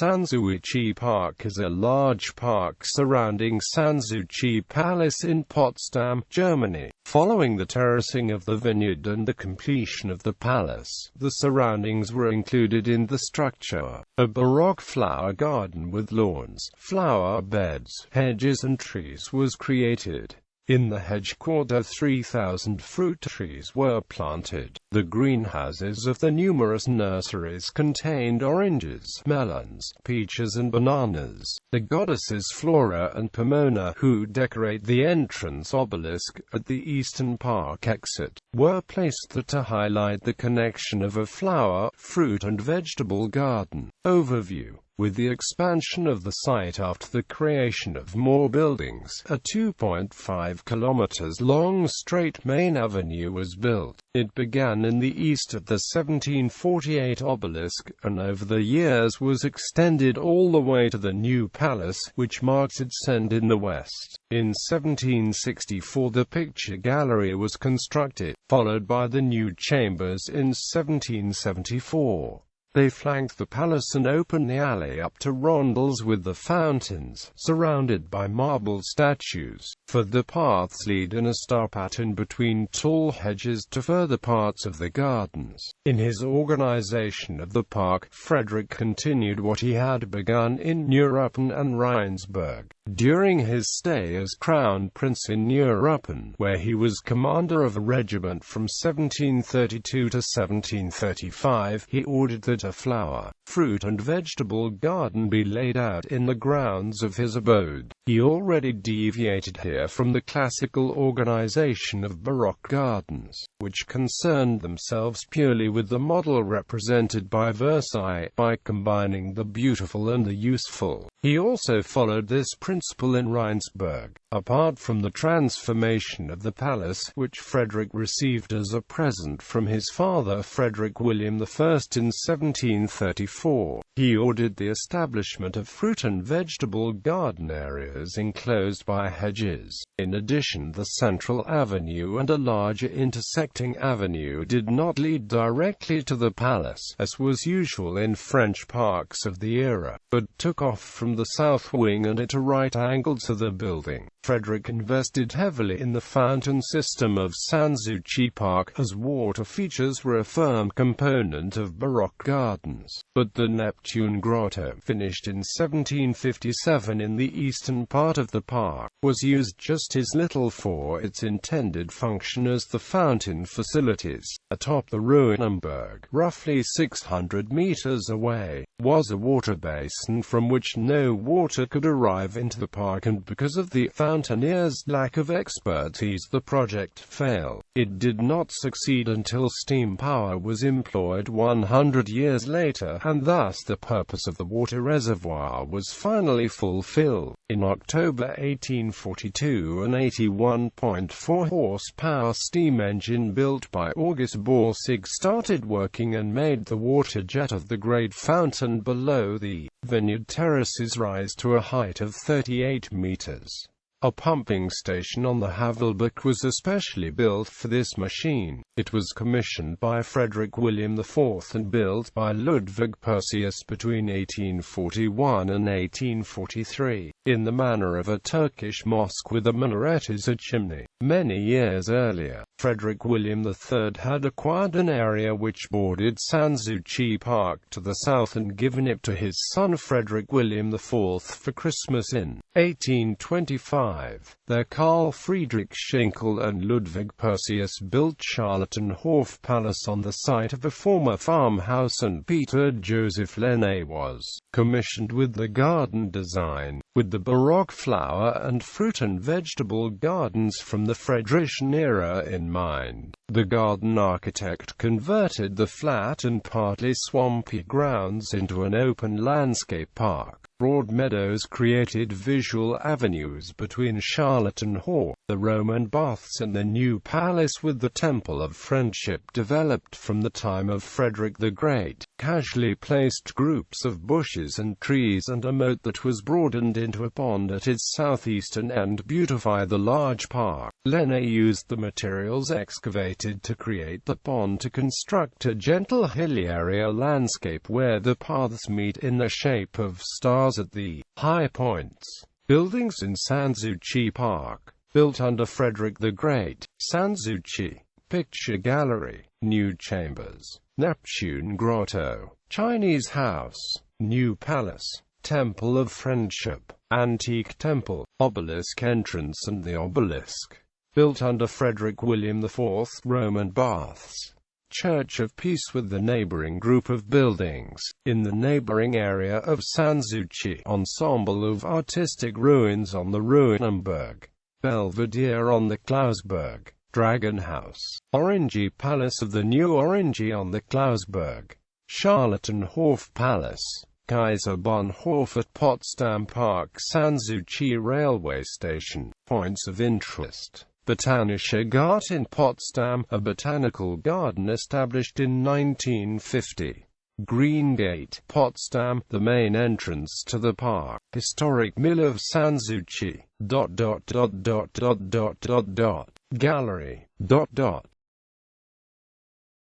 Sanssouci Park is a large park surrounding Sanssouci Palace in Potsdam, Germany. Following the terracing of the vineyard and the completion of the palace, the surroundings were included in the structure. A baroque flower garden with lawns, flower beds, hedges and trees was created. In the hedge quarter 3,000 fruit trees were planted. The greenhouses of the numerous nurseries contained oranges, melons, peaches and bananas. The goddesses Flora and Pomona, who decorate the entrance obelisk at the eastern park exit, were placed there to highlight the connection of a flower, fruit and vegetable garden. Overview. With the expansion of the site after the creation of more buildings, a 2.5 kilometers long straight main avenue was built. It began in the east at the 1748 obelisk, and over the years was extended all the way to the new palace, which marks its end in the west. In 1764 the picture gallery was constructed, followed by the new chambers in 1774. They flanked the palace and opened the alley up to rondels with the fountains, surrounded by marble statues. Further paths lead in a star pattern between tall hedges to further parts of the gardens. In his organization of the park, Frederick continued what he had begun in Neuruppin and Rheinsberg. During his stay as Crown Prince in Neuruppin, where he was commander of a regiment from 1732 to 1735, he ordered that a flower, fruit and vegetable garden be laid out in the grounds of his abode. He already deviated here from the classical organization of Baroque gardens, which concerned themselves purely with the model represented by Versailles, by combining the beautiful and the useful. He also followed this principle in Rheinsberg. Apart from the transformation of the palace, which Frederick received as a present from his father Frederick William I in 1734, he ordered the establishment of fruit and vegetable garden areas enclosed by hedges. In addition, the central avenue and a larger intersecting avenue did not lead directly to the palace, as was usual in French parks of the era, but took off from the south wing and at a right angle to the building. Frederick invested heavily in the fountain system of Sanssouci Park, as water features were a firm component of Baroque gardens. But the Neptune Grotto, finished in 1757 in the eastern part of the park, was used just as little for its intended function as the fountain facilities. Atop the Ruinenberg, roughly 600 meters away, was a water basin from which no water could arrive into the park, and because of the mountaineers' lack of expertise the project failed. It did not succeed until steam power was employed 100 years later, and thus the purpose of the water reservoir was finally fulfilled. In October 1842 an 81.4 horsepower steam engine built by August Borsig started working and made the water jet of the great fountain below the vineyard terraces rise to a height of 38 meters. A pumping station on the Havelbach was especially built for this machine. It was commissioned by Frederick William IV and built by Ludwig Perseus between 1841 and 1843, in the manner of a Turkish mosque with a minaret as a chimney. Many years earlier, Frederick William III had acquired an area which bordered Sanssouci Park to the south and given it to his son Frederick William IV for Christmas in 1825. There Carl Friedrich Schinkel and Ludwig Perseus built Charlottenhof Palace on the site of a former farmhouse, and Peter Joseph Lenne was commissioned with the garden design, with the Baroque flower and fruit and vegetable gardens from the Friedrichian era in mind. The garden architect converted the flat and partly swampy grounds into an open landscape park. Broad meadows created visual avenues between Charlottenhof, the Roman baths and the new palace, with the Temple of Friendship developed from the time of Frederick the Great. Casually placed groups of bushes and trees and a moat that was broadened into a pond at its southeastern end beautify the large park. Lena used the materials excavated to create the pond to construct a gentle hilly area landscape where the paths meet in the shape of stars at the high points. Buildings in Sanssouci Park, built under Frederick the Great. Sanssouci Picture Gallery, New Chambers, Neptune Grotto, Chinese House, New Palace, Temple of Friendship, Antique Temple, Obelisk Entrance and the Obelisk, built under Frederick William IV. Roman Baths, Church of Peace with the neighboring group of buildings, in the neighboring area of Sanssouci, ensemble of artistic ruins on the Ruinenberg, Belvedere on the Klausberg, Dragon House, Orange Palace of the New Orange on the Klausberg, Charlottenhof Palace, Kaiserbahnhof at Potsdam Park, Sanssouci Railway Station. Points of interest: Botanischer Garten Potsdam, a botanical garden established in 1950. Green Gate, Potsdam, the main entrance to the park. Historic Mill of Sanssouci. Gallery.